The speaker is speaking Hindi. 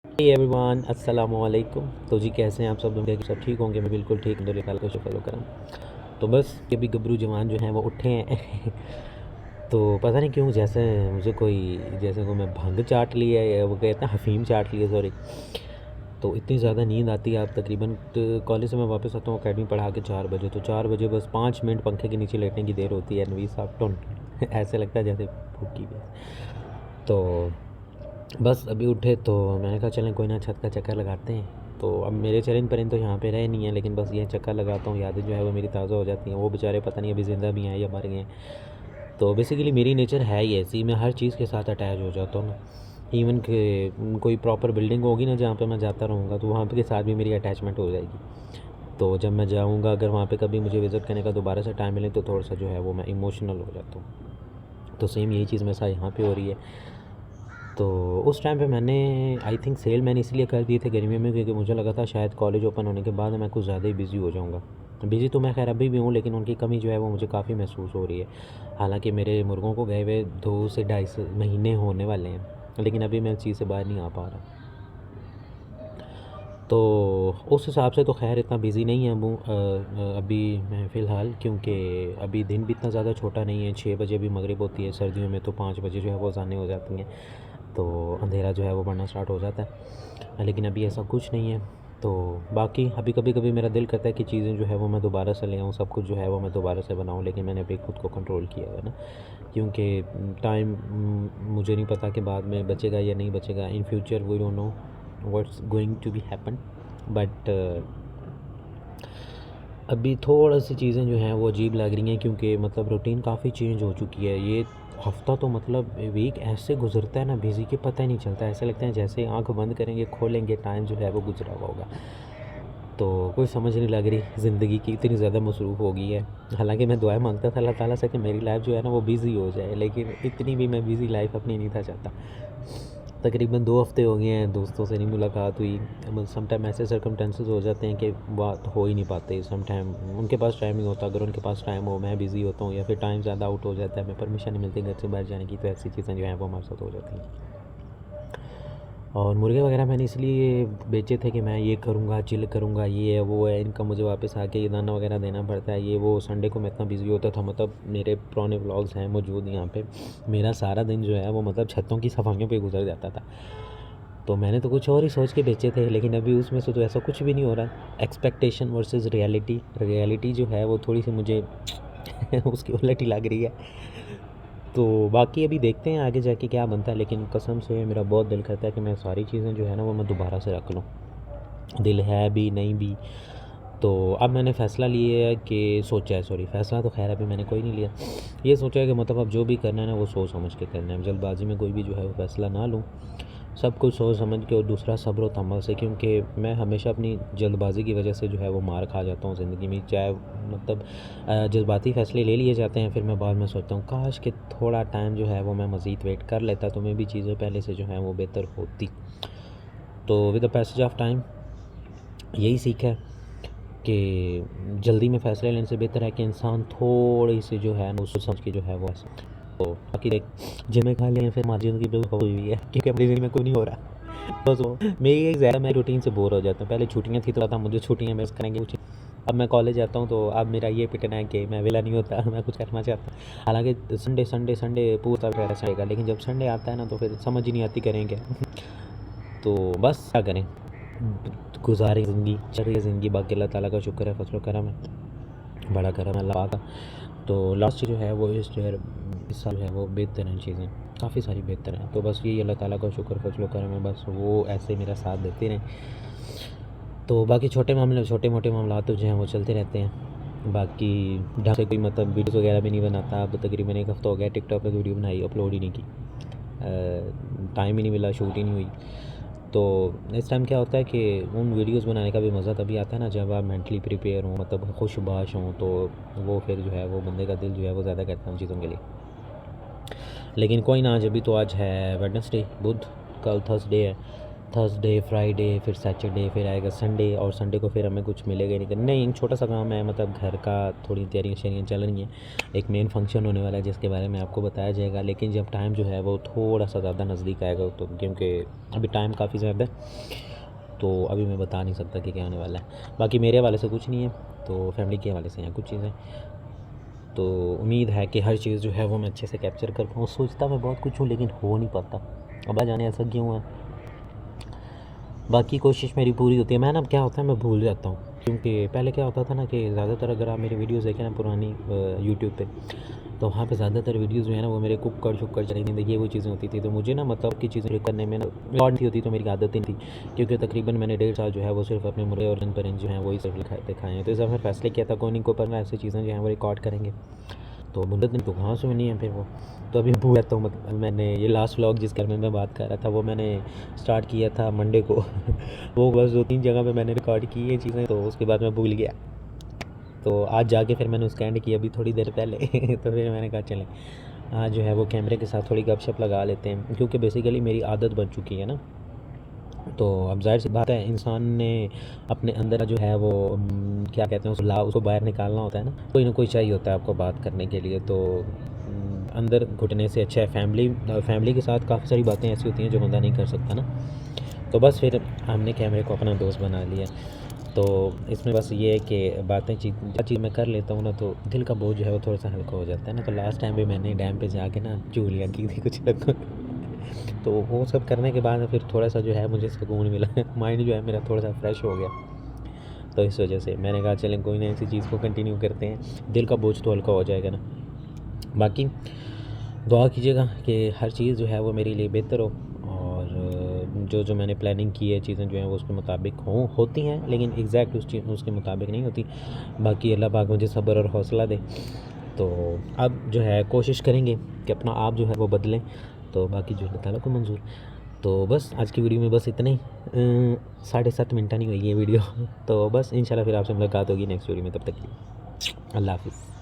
हे एवरीवन, अस्सलाम वालेकुम। तो जी कैसे हैं आप सब लोग? सब ठीक होंगे? मैं बिल्कुल ठीक हूँ, अल्लाह का शुक्र करम। तो बस ये भी गबरू जवान जो हैं वो उठे हैं। तो पता नहीं क्यों जैसे मुझे कोई मैं भंग चाट लिया है, वो कहते हैं हफ़ीम चाट लिया, सॉरी। तो इतनी ज़्यादा नींद आती है। आप तकरीबन कॉलेज से मैं वापस आता हूँ अकेडमी पढ़ा के 4 बजे, तो 4 बजे बस 5 मिनट पंखे के नीचे लेटने की देर होती है। नवीस साहब टुन ऐसे लगता है जैसे भूखी है। तो बस अभी उठे तो मैंने कहा चलें कोई ना, छत का चक्कर लगाते हैं। तो अब मेरे चरण परिंद तो यहाँ पे रहे नहीं हैं, लेकिन बस ये चक्कर लगाता हूँ, यादें जो है वो मेरी ताज़ा हो जाती हैं। वो बेचारे पता नहीं अभी ज़िंदा भी हैं या मर गए हैं। तो बेसिकली मेरी नेचर है ही ऐसी, मैं हर चीज़ के साथ अटैच हो जाता हूँ ना। इवन कि कोई प्रॉपर बिल्डिंग होगी ना जहाँ पे मैं जाता रहूँगा, तो वहाँ पे के साथ भी मेरी अटैचमेंट हो जाएगी। तो जब मैं जाऊँगा, अगर वहाँ पे कभी मुझे विज़िट करने का दोबारा से टाइम मिले, तो थोड़ा सा जो है वो मैं इमोशनल हो जाता हूँ। तो सेम यही चीज़ मेरे साथ यहाँ पे हो रही है। तो उस टाइम पे मैंने आई थिंक सेल मैंने इसलिए कर दिए थे गर्मियों में, क्योंकि मुझे लगा था शायद कॉलेज ओपन होने के बाद मैं कुछ ज़्यादा ही बिज़ी हो जाऊँगा। बिज़ी तो मैं खैर अभी भी हूँ, लेकिन उनकी कमी जो है वो मुझे काफ़ी महसूस हो रही है। हालाँकि मेरे मुर्गों को गए हुए 2 से ढाई महीने होने वाले हैं, लेकिन अभी मैं इस चीज़ से बाहर नहीं आ पा रहा। तो उस हिसाब से तो खैर इतना बिज़ी नहीं है अभी मैं फ़िलहाल, क्योंकि अभी दिन भी इतना ज़्यादा छोटा नहीं है। 6 बजे भी मगरिब होती है सर्दियों में, तो 5 बजे जो है वो अज़ानें हो जाती हैं, तो अंधेरा जो है वो बढ़ना स्टार्ट हो जाता है। लेकिन अभी ऐसा कुछ नहीं है। तो बाकी अभी कभी कभी मेरा दिल करता है कि चीज़ें जो है वो मैं दोबारा से ले आऊँ, सब कुछ जो है वो मैं दोबारा से बनाऊँ, लेकिन मैंने अभी खुद को कंट्रोल किया है ना, क्योंकि टाइम मुझे नहीं पता कि बाद में बचेगा या नहीं बचेगा। In future we don't know what's going to be happen, but अभी थोड़ा सी चीज़ें जो हैं वो अजीब लग रही हैं, क्योंकि मतलब रूटीन काफ़ी चेंज हो चुकी है। ये हफ़्ता तो मतलब वीक ऐसे गुजरता है ना, बिज़ी के पता ही नहीं चलता। ऐसा लगता है जैसे आंख बंद करेंगे खोलेंगे टाइम जो है वो गुजरा हुआ होगा। तो कोई समझ नहीं लग रही ज़िंदगी की, इतनी ज़्यादा मसरूफ़ हो गई है। हालांकि मैं दुआएं मांगता था अल्लाह ताला से कि मेरी लाइफ जो है ना वो बिज़ी हो जाए, लेकिन इतनी भी मैं बिज़ी लाइफ अपनी नहीं था चाहता। तकरीबन 2 हफ़्ते हो गए हैं, दोस्तों से नहीं मुलाकात हुई। सम टाइम ऐसे सर्कमस्टेंसेस हो जाते हैं कि बात हो ही नहीं पाते। सम टाइम उनके पास टाइम नहीं होता, अगर उनके पास टाइम हो मैं बिज़ी होता हूँ, या फिर टाइम ज़्यादा आउट हो जाता है, हमें परमिशन नहीं मिलती घर से बाहर जाने की, तो ऐसी चीज़ें जो हैं वो हमारे साथ हो जाती हैं। और मुर्गे वगैरह मैंने इसलिए बेचे थे कि मैं ये करूँगा, चिल करूँगा, ये है वो है, इनका मुझे वापस आके ये दाना वगैरह देना पड़ता है, ये वो। संडे को मैं इतना बिज़ी होता था, मतलब मेरे पुराने व्लॉग्स हैं मौजूद यहाँ पे। मेरा सारा दिन जो है वो मतलब छतों की सफाइयों पे गुजर जाता था। तो मैंने तो कुछ और ही सोच के बेचे थे, लेकिन अभी उसमें से तो ऐसा कुछ भी नहीं हो रहा। एक्सपेक्टेशन वर्सेस रियलिटी, रियलिटी जो है वो थोड़ी सी मुझे उसकी उलट ही लग रही है। तो बाकी अभी देखते हैं आगे जाके क्या बनता है, लेकिन कसम से मेरा बहुत दिल करता है कि मैं सारी चीज़ें जो है ना वो मैं दोबारा से रख लूँ। दिल है भी नहीं भी। तो अब मैंने फ़ैसला लिया है कि सोचा है, सॉरी फ़ैसला तो खैर अभी मैंने कोई नहीं लिया। ये सोचा है कि मतलब अब जो भी करना है ना वो सोच समझ के करना है। जल्दबाजी में कोई भी जो है वो फ़ैसला ना लूँ, सब कुछ सोच समझ के। और दूसरा सब्र और तहम्मुल से, क्योंकि मैं हमेशा अपनी जल्दबाजी की वजह से जो है वो मार खा जाता हूँ ज़िंदगी में। चाहे मतलब जज्बाती फ़ैसले ले लिए जाते हैं, फिर मैं बाद में सोचता हूँ काश कि थोड़ा टाइम जो है वो मैं मज़ीद वेट कर लेता, तो मैं भी चीज़ें पहले से जो हैं वो बेहतर होती। तो with the passage of time यही सीख है कि जल्दी में फ़ैसले लेने से बेहतर है कि इंसान थोड़ी सी जो है ना सोच समझ के जो है वो ऐसा। तो बाकी देख, जिम्मे खा लिए फिर हमारी ज़िंदगी बिल्कुल हुई है, क्योंकि अपनी ज़िंदगी में कोई नहीं हो रहा। बस वो मेरी एक ज़्यादा मैं रूटीन से बोर हो जाता हूँ। पहले छुट्टियाँ थी तो था मुझे छुट्टियाँ मिस करेंगे कुछ। अब मैं कॉलेज जाता हूँ तो अब मेरा ये पिटना है कि मैं वेला नहीं होता, मैं कुछ करना चाहता हूँ। हालांकि संडे संडे संडे पूरा रहता है, लेकिन जब संडे आता है ना तो फिर समझ ही नहीं आती करें क्या। तो बस क्या करें, गुजारे ज़िंदगी, चल रही है ज़िंदगी। बाकी अल्लाह ताला का शुक्र है, फजल करम है, बड़ा करम है अल्लाह का। तो लास्ट जो है वो इस साल जो है वो बेहतर हैं, चीज़ें काफ़ी सारी बेहतर हैं। तो बस यही अल्लाह ताला का शुक्र फजल करम है, बस वो ऐसे मेरा साथ देते रहें। तो बाकी छोटे मोटे मामला तो जो हैं वो चलते रहते हैं। बाकी ढंग से कोई मतलब वीडियोस वगैरह भी नहीं बनाता। अब तकरीबन 1 हफ़्ता हो गया टिकटॉक पे वीडियो बनाई, अपलोड ही नहीं की। टाइम ही नहीं मिला, शूट ही नहीं हुई। तो इस टाइम क्या होता है कि उन वीडियोस बनाने का भी मज़ा तभी आता है ना जब आप मेंटली प्रिपेयर हों, मतलब खुशबाश हों। तो वो फिर जो है वो बंदे का दिल जो है वो ज़्यादा करता है उन चीज़ों के लिए। लेकिन कोई ना, आज अभी तो आज है वेडनेसडे, बुध, कल थर्सडे है। थर्सडे, फ्राइडे, फिर सैटरडे, फिर आएगा संडे, और संडे को फिर हमें कुछ मिलेगा ही नहीं। नहीं, छोटा सा काम है, मतलब घर का थोड़ी तैयारियाँ शैयारियाँ चल रही हैं। एक मेन फंक्शन होने वाला है जिसके बारे में आपको बताया जाएगा, लेकिन जब टाइम जो है वो थोड़ा सा ज़्यादा नज़दीक आएगा, तो क्योंकि अभी टाइम काफ़ी ज़्यादा है, तो अभी मैं बता नहीं सकता कि क्या होने वाला है। बाकी मेरे हवाले से कुछ नहीं है, तो फैमिली के हवाले से हैं कुछ चीज़ें। तो उम्मीद है कि हर चीज़ जो है वो मैं अच्छे से कैप्चर कर पाऊँ। सोचता मैं बहुत कुछ हूँ, लेकिन हो नहीं पाता। अब जाने ऐसा क्यों है। बाकी कोशिश मेरी पूरी होती है। मैं ना, क्या होता है, मैं भूल जाता हूँ, क्योंकि पहले क्या होता था ना कि ज़्यादातर अगर आप मेरी वीडियोस देखें ना पुरानी यूट्यूब पे, तो वहाँ पे ज़्यादातर वीडियोस जो है ना वो मेरे कुकर शुक्कर चली नहीं, ये वो चीज़ें होती थी। तो मुझे ना मतलब की चीज़ें करने में ना रिकॉर्ड नहीं होती, तो मेरी आदत ही नहीं थी, क्योंकि तकरीबन मैंने 1.5 साल जो है वो सिर्फ अपने मुर्गे और रन जो हैं वही सिर्फ दिखाए हैं। तो इस फिर फैसले किया था कोई नहीं, कोई पर ऐसी चीज़ें जो हैं वो रिकॉर्ड करेंगे। तो मुद्दत दिन तो कहाँ से नहीं है फिर वो। तो अभी भूल जाता हूँ। मतलब मैंने ये लास्ट व्लॉग जिस घर में मैं बात कर रहा था वो मैंने स्टार्ट किया था मंडे को वो बस 2-3 जगह पे मैंने रिकॉर्ड की ये चीज़ें, तो उसके बाद मैं भूल गया। तो आज जाके फिर मैंने उसका एंड किया अभी थोड़ी देर पहले तो फिर मैंने कहा चलें आज जो है वो कैमरे के साथ थोड़ी गपशप लगा लेते हैं, क्योंकि बेसिकली मेरी आदत बन चुकी है ना। तो अब ज़ाहिर सी बात है, इंसान ने अपने अंदर जो है वो क्या कहते हैं उसको बाहर निकालना होता है ना, कोई ना कोई चाहिए होता है आपको बात करने के लिए। तो अंदर घुटने से अच्छा है फैमिली के साथ काफ़ी सारी बातें ऐसी होती हैं जो बंदा नहीं कर सकता ना। तो बस फिर हमने कैमरे को अपना दोस्त बना लिया। तो इसमें बस ये है कि बातें चीज़ मैं कर लेता हूँ ना, तो दिल का बोझ जो है वो थोड़ा सा हल्का हो जाता है ना। तो लास्ट टाइम भी मैंने डैम पे जाके ना चूलियाँ की थी कुछ लोगों तो वो सब करने के बाद फिर थोड़ा सा जो है मुझे सुकून मिला माइंड जो है मेरा थोड़ा सा फ्रेश हो गया। तो इस वजह से मैंने कहा चलें कोई ना ऐसी चीज़ को कंटिन्यू करते हैं, दिल का बोझ तो हल्का हो जाएगा ना। बाकी दुआ कीजिएगा कि हर चीज़ जो है वो मेरे लिए बेहतर हो, और जो मैंने प्लानिंग की है चीज़ें जो हैं वो उसके मुताबिक होती हैं, लेकिन एग्जैक्ट उसके मुताबिक नहीं होती। बाकी अल्लाह पाक मुझे सब्र और हौसला दे। तो अब जो है कोशिश करेंगे कि अपना आप जो है वो बदलें, तो बाकी जो अल्लाह ताला को मंजूर। तो बस आज की वीडियो में बस इतना ही। 7.5 मिनट नहीं हुई ये वीडियो तो बस इंशाल्लाह फिर आपसे मुलाकात होगी नेक्स्ट वीडियो में, तब तक के लिए अल्लाह हाफ़िज़।